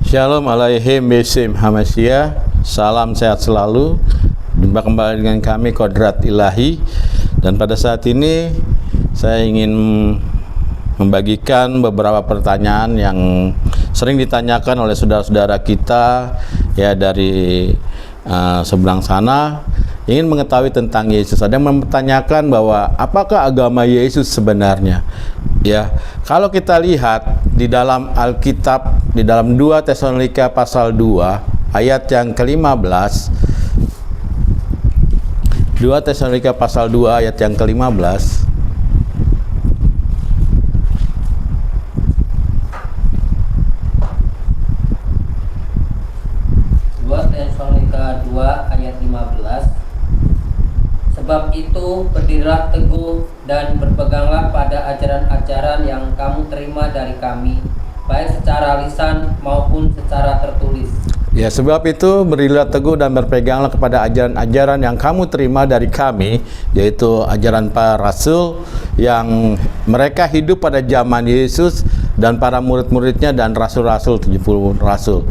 Shalom alaihim bisim hamasya. Salam sehat selalu. Jumpa kembali dengan kami Kodrat Ilahi. Dan pada saat ini saya ingin membagikan beberapa pertanyaan yang sering ditanyakan oleh saudara-saudara kita ya dari seberang sana, ingin mengetahui tentang Yesus. Ada yang mempertanyakan bahwa apakah agama Yesus sebenarnya? Ya, kalau kita lihat di dalam Alkitab, di dalam 2 Tesalonika pasal 2 ayat yang ke-15, 2 Tesalonika pasal 2 ayat yang ke-15, Tesalonika 2 ayat 15. Sebab itu berdirilah teguh dan berpeganglah pada ajaran-ajaran yang kamu terima dari kami, baik secara lisan maupun secara tertulis. ya, sebab itu berdirilah teguh dan berpeganglah kepada ajaran-ajaran yang kamu terima dari kami, yaitu ajaran para rasul yang mereka hidup pada zaman Yesus dan para murid-muridnya dan rasul-rasul, 70 rasul.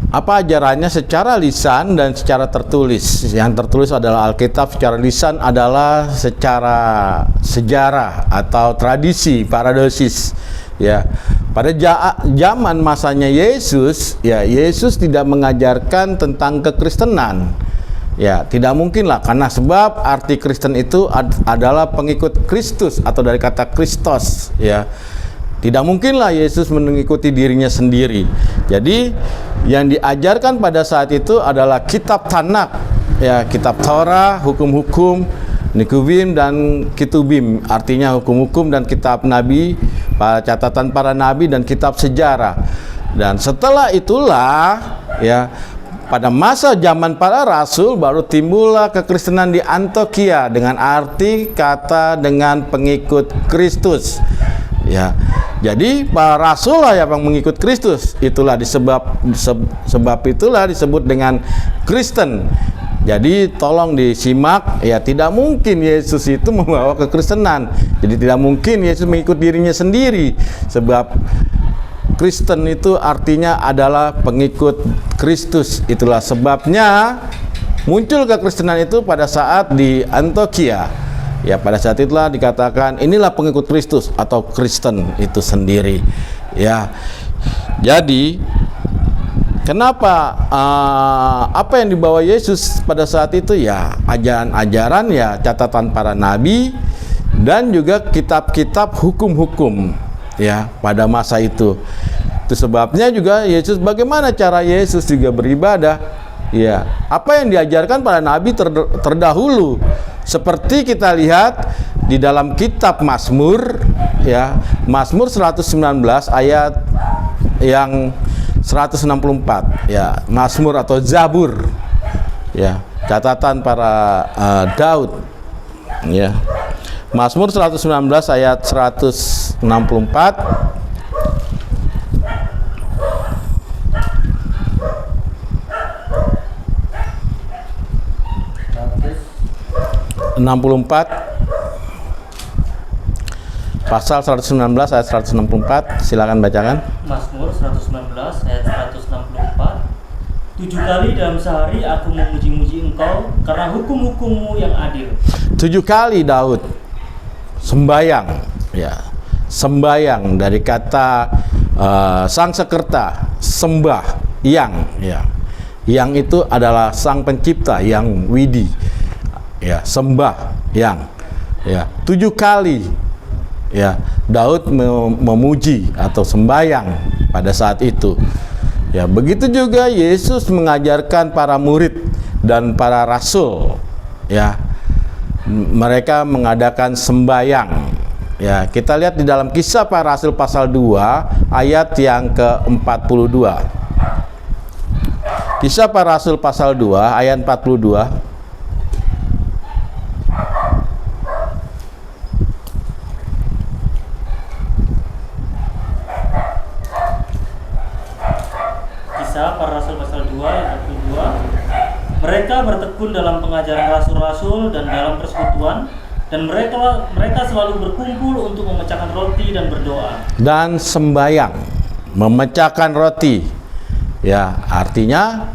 Apa ajarannya? Secara lisan dan secara tertulis. Yang tertulis adalah Alkitab, secara lisan adalah secara sejarah atau tradisi, paradosis. Ya, pada zaman masanya Yesus, ya Yesus tidak mengajarkan tentang kekristenan. Ya, tidak mungkin lah, karena sebab arti Kristen itu adalah pengikut Kristus atau dari kata Kristos, ya. Tidak mungkinlah Yesus mengikuti dirinya sendiri. Jadi yang diajarkan pada saat itu adalah kitab Tanakh, ya, kitab Torah, hukum-hukum, Nikubim dan Kitubim, artinya hukum-hukum dan kitab nabi, catatan para nabi dan kitab sejarah. Dan setelah itulah, ya, pada masa zaman para rasul baru timbullah kekristenan di Antioquia dengan arti kata dengan pengikut Kristus. Ya, jadi para rasul lah yang mengikut Kristus. Itulah sebab itulah disebut dengan Kristen. Jadi tolong disimak, ya, tidak mungkin Yesus itu membawa kekristenan. Jadi tidak mungkin Yesus mengikut dirinya sendiri, sebab Kristen itu artinya adalah pengikut Kristus. Itulah sebabnya muncul kekristenan itu pada saat di Antioquia. Ya, pada saat itulah dikatakan inilah pengikut Kristus atau Kristen itu sendiri. Ya, jadi kenapa apa yang dibawa Yesus pada saat itu? Ya, ajaran-ajaran, ya, catatan para nabi dan juga kitab-kitab hukum-hukum, ya, pada masa itu. Itu sebabnya juga Yesus, bagaimana cara Yesus juga beribadah? Ya, apa yang diajarkan para nabi terdahulu. Seperti kita lihat di dalam kitab Mazmur, ya, Mazmur 119 ayat yang 164, ya, Mazmur atau Zabur, ya, catatan para Daud, ya. Mazmur 119 ayat 164. 64, pasal 119 ayat 164, silakan bacakan. Mazmur 119 ayat 164. 7 kali dalam sehari aku memuji-muji Engkau karena hukum-hukum-Mu yang adil. 7 kali Daud sembayang, ya, sembayang dari kata Sangsekerta, sembah, yang, ya, yang itu adalah sang pencipta, yang widi. Ya, sembah yang, ya, 7 kali, ya, Daud memuji atau sembahyang pada saat itu. Ya, begitu juga Yesus mengajarkan para murid dan para rasul, ya, mereka mengadakan sembahyang. Ya, kita lihat di dalam Kisah Para Rasul pasal 2 ayat yang ke-42. Kisah Para Rasul pasal 2 ayat 42. Para Rasul pasal 2 ayat 42. Mereka bertekun dalam pengajaran rasul-rasul dan dalam persekutuan, dan mereka selalu berkumpul untuk memecahkan roti dan berdoa. Dan sembayang. memecahkan roti. Ya, artinya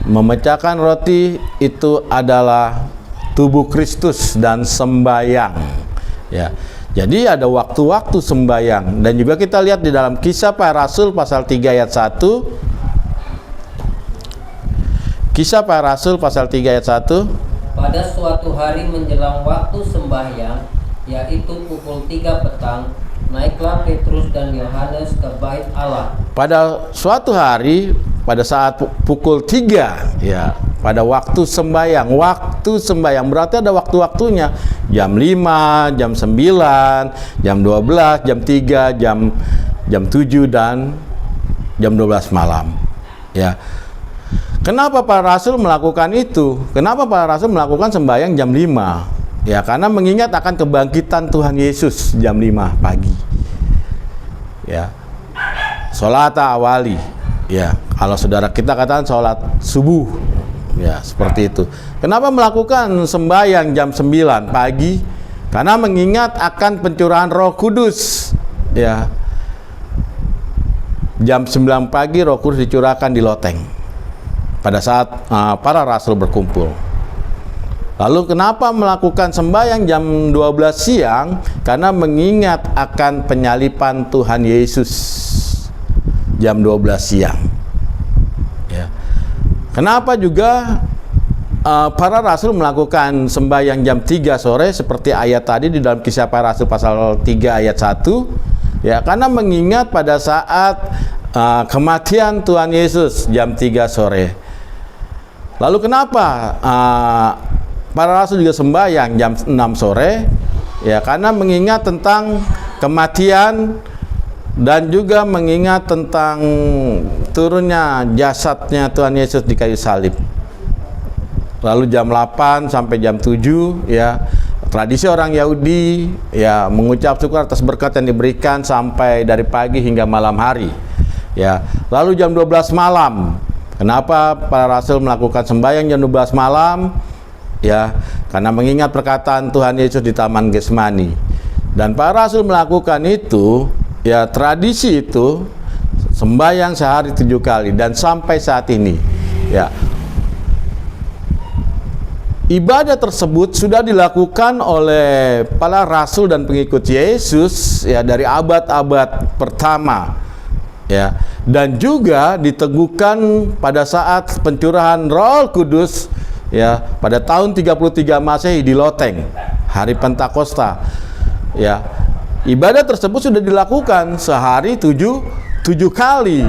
memecahkan roti itu adalah tubuh Kristus dan sembayang. Ya. Jadi ada waktu-waktu sembayang, dan juga kita lihat di dalam Kisah Para Rasul pasal 3 ayat 1. Kisah Para Rasul pasal 3 ayat 1. Pada suatu hari menjelang waktu sembahyang, yaitu pukul 3 petang, naiklah Petrus dan Yohanes ke bait Allah. Pada suatu hari, pada saat pukul 3, ya, pada waktu sembahyang berarti ada waktu-waktunya. Jam 5, jam 9, jam 12, jam 3, jam 7 dan jam 12 malam. Ya. Kenapa para rasul melakukan itu? Kenapa para rasul melakukan sembahyang jam 5? Ya, karena mengingat akan kebangkitan Tuhan Yesus jam 5 pagi. Ya. Salat awali. Ya, kalau saudara kita katakan salat subuh. Ya, seperti itu. Kenapa melakukan sembahyang jam 9 pagi? Karena mengingat akan pencurahan Roh Kudus. Ya. Jam 9 pagi Roh Kudus dicurahkan di loteng pada saat para rasul berkumpul. Lalu kenapa melakukan sembahyang jam 12 siang? Karena mengingat akan penyalipan Tuhan Yesus jam 12 siang. Ya. Kenapa juga para rasul melakukan sembahyang jam 3 sore seperti ayat tadi di dalam Kisah Para Rasul pasal 3 ayat 1? Ya, karena mengingat pada saat kematian Tuhan Yesus jam 3 sore. Lalu kenapa para rasul juga sembahyang jam 6 sore? Ya, karena mengingat tentang kematian dan juga mengingat tentang turunnya jasadnya Tuhan Yesus di kayu salib. Lalu jam 8 sampai jam 7, ya, tradisi orang Yahudi, ya, mengucap syukur atas berkat yang diberikan sampai dari pagi hingga malam hari. Ya, lalu jam 12 malam. Kenapa para rasul melakukan sembahyang jam 12 malam? Ya, karena mengingat perkataan Tuhan Yesus di Taman Getsemani. Dan para rasul melakukan itu, ya, tradisi itu sembahyang sehari 7 kali dan sampai saat ini. Ya. Ibadah tersebut sudah dilakukan oleh para rasul dan pengikut Yesus, ya, dari abad-abad pertama. Ya, dan juga diteguhkan pada saat pencurahan Roh Kudus, ya, pada tahun 33 Masehi di loteng hari Pentakosta. Ya, ibadah tersebut sudah dilakukan sehari 7 kali.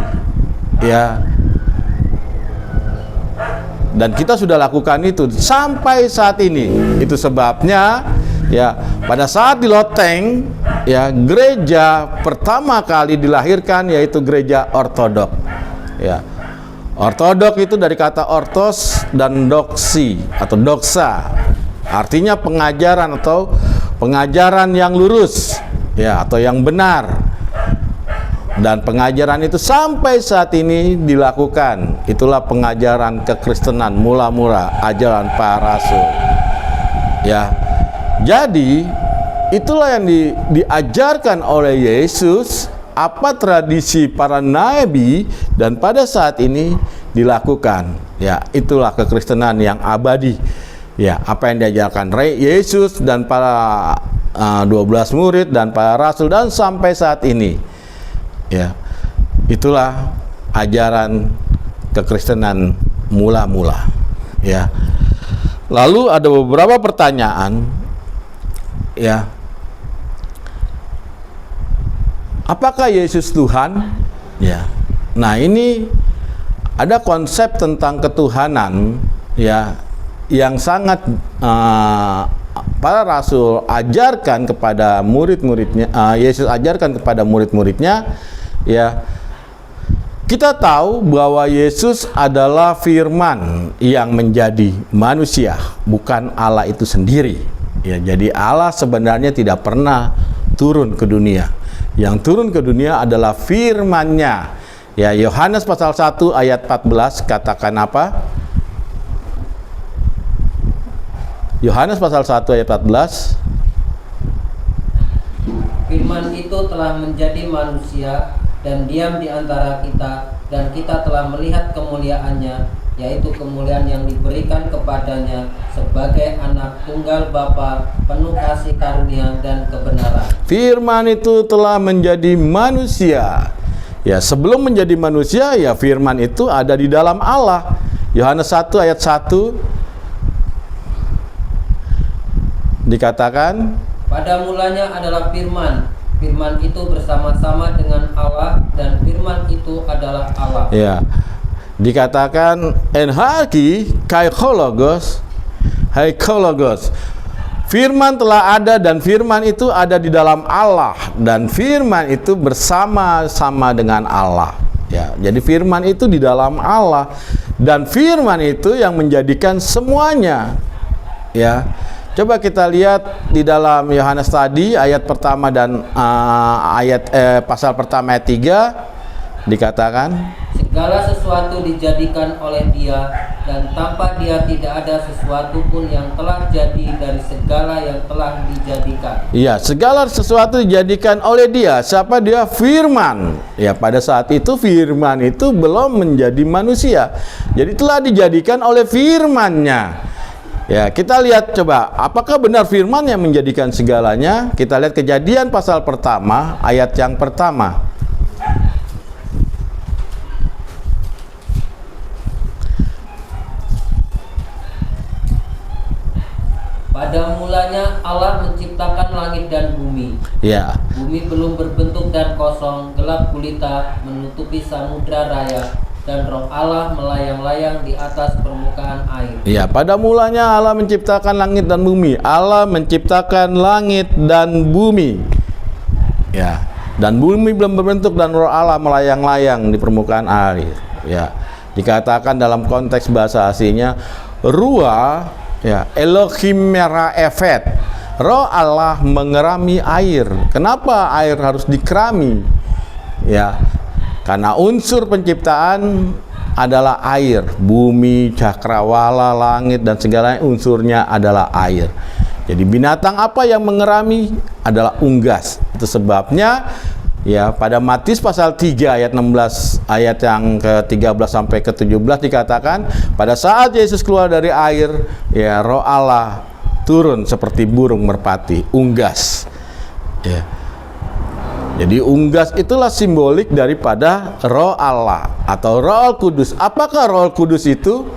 Ya. Dan kita sudah lakukan itu sampai saat ini. Itu sebabnya, ya, pada saat di loteng, ya, gereja pertama kali dilahirkan yaitu gereja ortodok. Ya. Ortodok itu dari kata ortos dan doksi atau doksa. Artinya pengajaran atau pengajaran yang lurus, ya, atau yang benar. Dan pengajaran itu sampai saat ini dilakukan. Itulah pengajaran kekristenan mula-mula, ajaran para rasul. Ya. Jadi itulah yang diajarkan oleh Yesus, apa tradisi para nabi dan pada saat ini dilakukan. Ya, itulah kekristenan yang abadi. Ya, apa yang diajarkan Yesus dan para 12 murid dan para rasul dan sampai saat ini. Ya, itulah ajaran kekristenan mula-mula. Ya. Lalu ada beberapa pertanyaan. Ya. Apakah Yesus Tuhan? Ya. Nah, ini ada konsep tentang ketuhanan, ya, yang sangat para rasul ajarkan kepada murid-muridnya. Yesus ajarkan kepada murid-muridnya. Ya, kita tahu bahwa Yesus adalah firman yang menjadi manusia, bukan Allah itu sendiri. Ya, jadi Allah sebenarnya tidak pernah turun ke dunia. Yang turun ke dunia adalah firman-Nya. Ya, Yohanes pasal 1 ayat 14 katakan apa? Yohanes pasal 1 ayat 14. Firman itu telah menjadi manusia dan diam di antara kita, dan kita telah melihat kemuliaannya, yaitu kemuliaan yang diberikan kepadanya sebagai anak tunggal Bapa, penuh kasih karunia dan kebenaran. Firman itu telah menjadi manusia. Ya, sebelum menjadi manusia, ya firman itu ada di dalam Allah. Yohanes 1 ayat 1 dikatakan, pada mulanya adalah firman. Firman itu bersama-sama dengan Allah, dan firman itu adalah Allah. ya, dikatakan en haki kai kologos, hai kologos. Firman telah ada dan firman itu ada di dalam Allah, dan firman itu bersama-sama dengan Allah. Ya, jadi firman itu di dalam Allah, dan firman itu yang menjadikan semuanya. Ya, coba kita lihat di dalam Yohanes tadi ayat pertama dan pasal pertama ayat 3 dikatakan, segala sesuatu dijadikan oleh Dia, dan tanpa Dia tidak ada sesuatu pun yang telah jadi dari segala yang telah dijadikan. iya, segala sesuatu dijadikan oleh Dia. Siapa Dia? Firman. Ya, pada saat itu firman itu belum menjadi manusia. Jadi telah dijadikan oleh firman-Nya. Ya, kita lihat coba, apakah benar firman yang menjadikan segalanya? Kita lihat Kejadian pasal pertama, ayat yang pertama. Pada mulanya Allah menciptakan langit dan bumi. Ya, Bumi belum berbentuk dan kosong, gelap gulita menutupi samudra raya, dan roh Allah melayang-layang di atas permukaan air. ya, pada mulanya Allah menciptakan langit dan bumi. Allah menciptakan langit dan bumi. Ya, dan bumi belum berbentuk dan roh Allah melayang-layang di permukaan air. Ya, dikatakan dalam konteks bahasa aslinya ruah, ya, Elohim merah efet. Roh Allah mengerami air. Kenapa air harus dikerami? Ya, karena unsur penciptaan adalah air. Bumi, cakrawala, langit, dan segalanya unsurnya adalah air. Jadi binatang apa yang mengerami adalah unggas. Itu sebabnya ya pada Matius pasal 3 ayat 16 ayat yang ke-13 sampai ke-17 dikatakan, pada saat Yesus keluar dari air, ya roh Allah turun seperti burung merpati, unggas. Ya. Jadi unggas itulah simbolik daripada roh Allah atau Roh Kudus. Apakah Roh Kudus itu?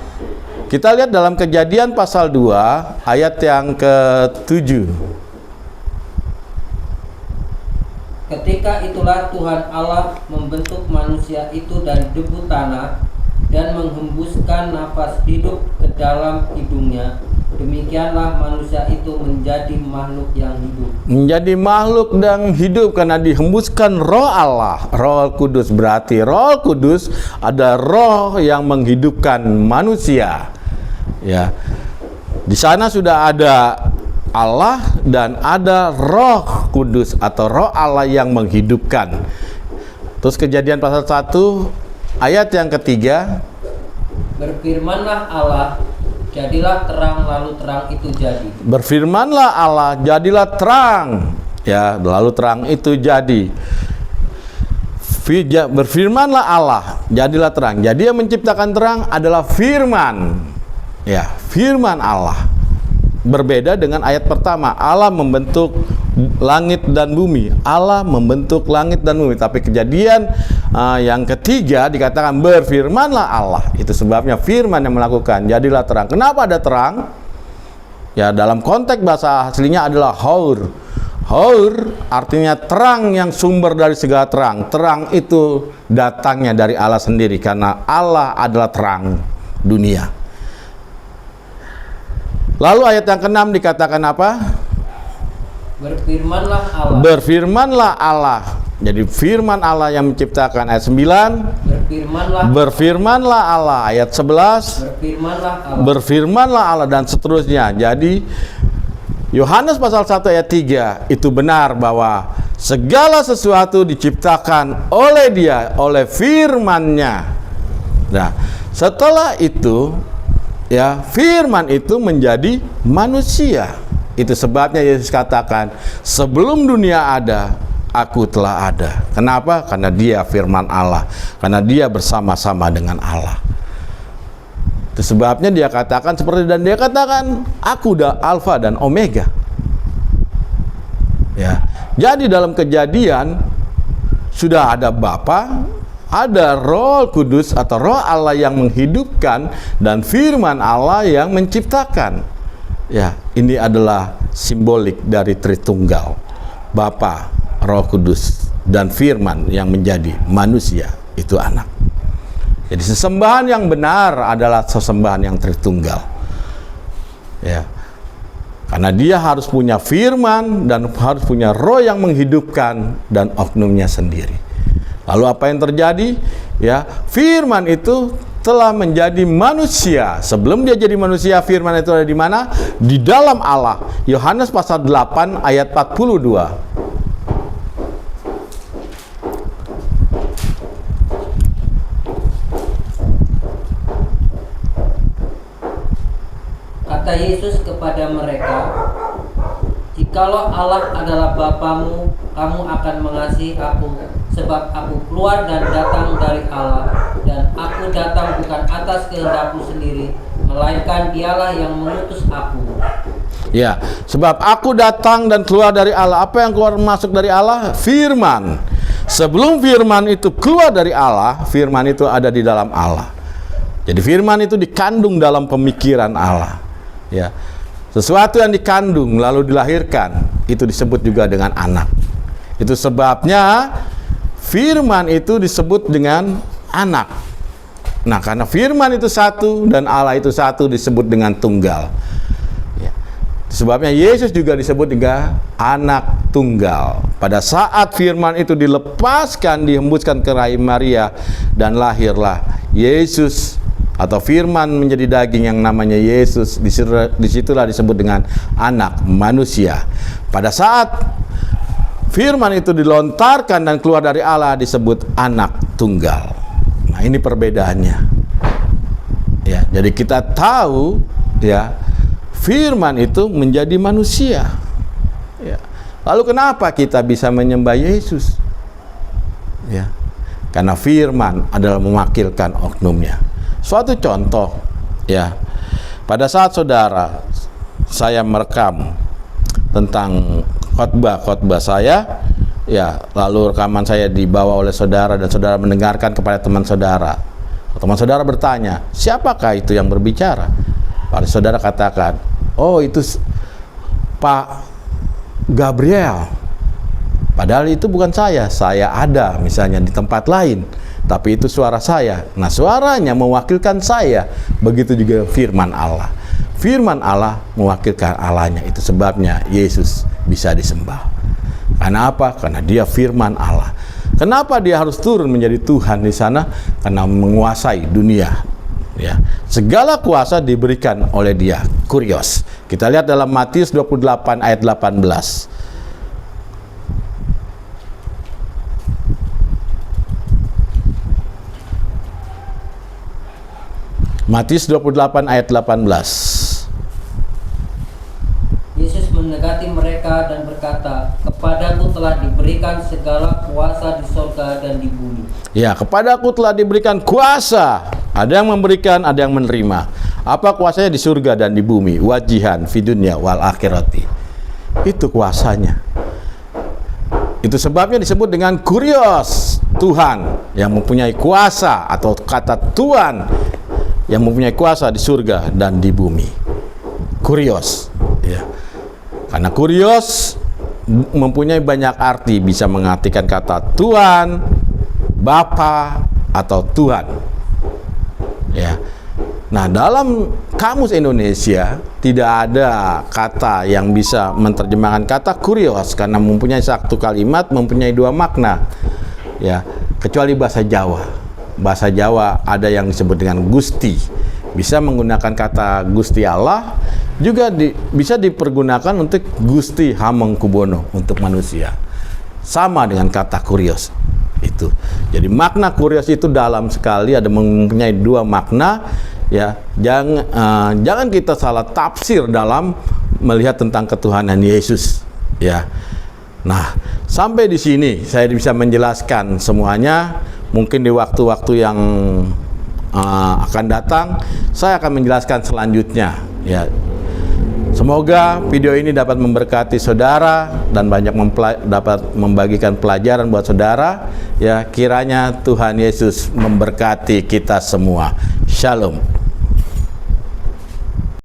Kita lihat dalam Kejadian pasal 2 ayat yang ke-7. Ketika itulah Tuhan Allah membentuk manusia itu dari debu tanah dan menghembuskan nafas hidup ke dalam hidungnya. Demikianlah manusia itu menjadi makhluk yang hidup. Menjadi makhluk yang hidup karena dihembuskan roh Allah, Roh Kudus. Berarti Roh Kudus ada roh yang menghidupkan manusia. Ya. Di sana sudah ada Allah dan ada Roh Kudus atau roh Allah yang menghidupkan. Terus Kejadian pasal 1 ayat yang ketiga, Berfirmanlah Allah, jadilah terang, lalu terang itu jadi. berfirmanlah Allah, jadilah terang. Ya, lalu terang itu jadi. Berfirmanlah Allah, jadilah terang. Jadi yang menciptakan terang adalah firman. Ya, firman Allah. Berbeda dengan ayat pertama, Allah membentuk langit dan bumi. Allah membentuk langit dan bumi. Tapi Kejadian yang ketiga dikatakan berfirmanlah Allah. Itu sebabnya firman yang melakukan, jadilah terang. Kenapa ada terang? Ya, dalam konteks bahasa aslinya adalah haur. Haur artinya terang yang sumber dari segala terang. Terang itu datangnya dari Allah sendiri karena Allah adalah terang dunia. Lalu ayat yang ke-6 dikatakan apa? Berfirmanlah Allah. Berfirmanlah Allah. Jadi firman Allah yang menciptakan. Ayat 9. Berfirmanlah Allah. Ayat 11. Berfirmanlah Allah. Berfirmanlah Allah dan seterusnya. Jadi Yohanes pasal 1 ayat 3 itu benar bahwa segala sesuatu diciptakan oleh Dia, oleh firman-Nya. Nah, setelah itu ya, firman itu menjadi manusia. Itu sebabnya Yesus katakan, sebelum dunia ada, aku telah ada. Kenapa? Karena dia firman Allah, karena dia bersama-sama dengan Allah. Itu sebabnya dia katakan seperti, dan dia katakan, aku udah Alfa dan Omega. Ya, jadi dalam Kejadian sudah ada Bapa, ada Roh Kudus atau Roh Allah yang menghidupkan, dan firman Allah yang menciptakan. Ya, ini adalah simbolik dari Tritunggal, Bapa, Roh Kudus, dan firman yang menjadi manusia, itu anak. Jadi sesembahan yang benar adalah sesembahan yang Tritunggal. Ya. Karena dia harus punya firman dan harus punya roh yang menghidupkan dan oknumnya sendiri. Lalu apa yang terjadi? Ya, firman itu telah menjadi manusia. Sebelum dia jadi manusia, firman itu ada di mana? Di dalam Allah. Yohanes pasal 8 ayat 42. Kata Yesus kepada mereka, "Jikalau Allah adalah Bapamu, kamu akan mengasihi aku, sebab aku keluar dan datang dari Allah, dan aku datang bukan atas kehendakku sendiri, melainkan Dialah yang mengutus aku." Ya, sebab aku datang dan keluar dari Allah. Apa yang keluar masuk dari Allah? Firman. Sebelum firman itu keluar dari Allah, firman itu ada di dalam Allah. Jadi firman itu dikandung dalam pemikiran Allah. Ya, sesuatu yang dikandung lalu dilahirkan, itu disebut juga dengan anak. Itu sebabnya firman itu disebut dengan anak. Nah, karena firman itu satu dan Allah itu satu, disebut dengan tunggal. Ya. Sebabnya Yesus juga disebut juga anak tunggal. Pada saat firman itu dilepaskan, dihembuskan ke rahim Maria, dan lahirlah Yesus atau firman menjadi daging yang namanya Yesus. Disitulah disebut dengan anak manusia. Pada saat firman itu dilontarkan dan keluar dari Allah, disebut anak tunggal. Nah, ini perbedaannya. Ya, jadi kita tahu ya, firman itu menjadi manusia. Ya. Lalu kenapa kita bisa menyembah Yesus? Ya, karena firman adalah mewakilkan oknumnya. Suatu contoh, ya, pada saat saudara saya merekam tentang khotbah saya, ya, lalu rekaman saya dibawa oleh saudara dan saudara mendengarkan kepada teman saudara. Teman saudara bertanya, siapakah itu yang berbicara? Pada saudara katakan, oh, itu Pak Gabriel. Padahal itu bukan saya ada misalnya di tempat lain, tapi itu suara saya. Nah, suaranya mewakilkan saya. Begitu juga firman Allah. Firman Allah mewakilkan Allahnya. Itu sebabnya Yesus bisa disembah. Karena apa? Karena dia firman Allah. Kenapa dia harus turun menjadi Tuhan di sana? Karena menguasai dunia. Ya, segala kuasa diberikan oleh dia. Kurios. Kita lihat dalam Matius 28 ayat 18. Matius 28 ayat 18. Yesus mendekati mereka dan berkata, "Kepadaku telah diberikan segala kuasa di surga dan di bumi." Ya, kepadaku telah diberikan kuasa. Ada yang memberikan, ada yang menerima. Apa kuasanya di surga dan di bumi? Wajihan fi dunya wal akhirati. Itu kuasanya. Itu sebabnya disebut dengan kurios, Tuhan yang mempunyai kuasa, atau kata Tuhan yang mempunyai kuasa di surga dan di bumi. Kurios, ya. Karena kurios mempunyai banyak arti, bisa mengartikan kata Tuhan, Bapa, atau Tuhan. Ya. Nah, dalam kamus Indonesia tidak ada kata yang bisa menerjemahkan kata kurios, karena mempunyai satu kalimat mempunyai dua makna. Ya, kecuali bahasa Jawa. Bahasa Jawa ada yang disebut dengan Gusti, bisa menggunakan kata Gusti Allah, juga bisa dipergunakan untuk Gusti Hamengkubuwono untuk manusia, sama dengan kata kurios itu. Jadi makna kurios itu dalam sekali, ada mempunyai dua makna. Ya, jangan kita salah tafsir dalam melihat tentang ketuhanan Yesus. Ya, Nah, sampai di sini saya bisa menjelaskan semuanya. Mungkin di waktu-waktu yang akan datang saya akan menjelaskan selanjutnya ya. Semoga video ini dapat memberkati saudara dan banyak dapat membagikan pelajaran buat saudara ya. Kiranya Tuhan Yesus memberkati kita semua. Shalom.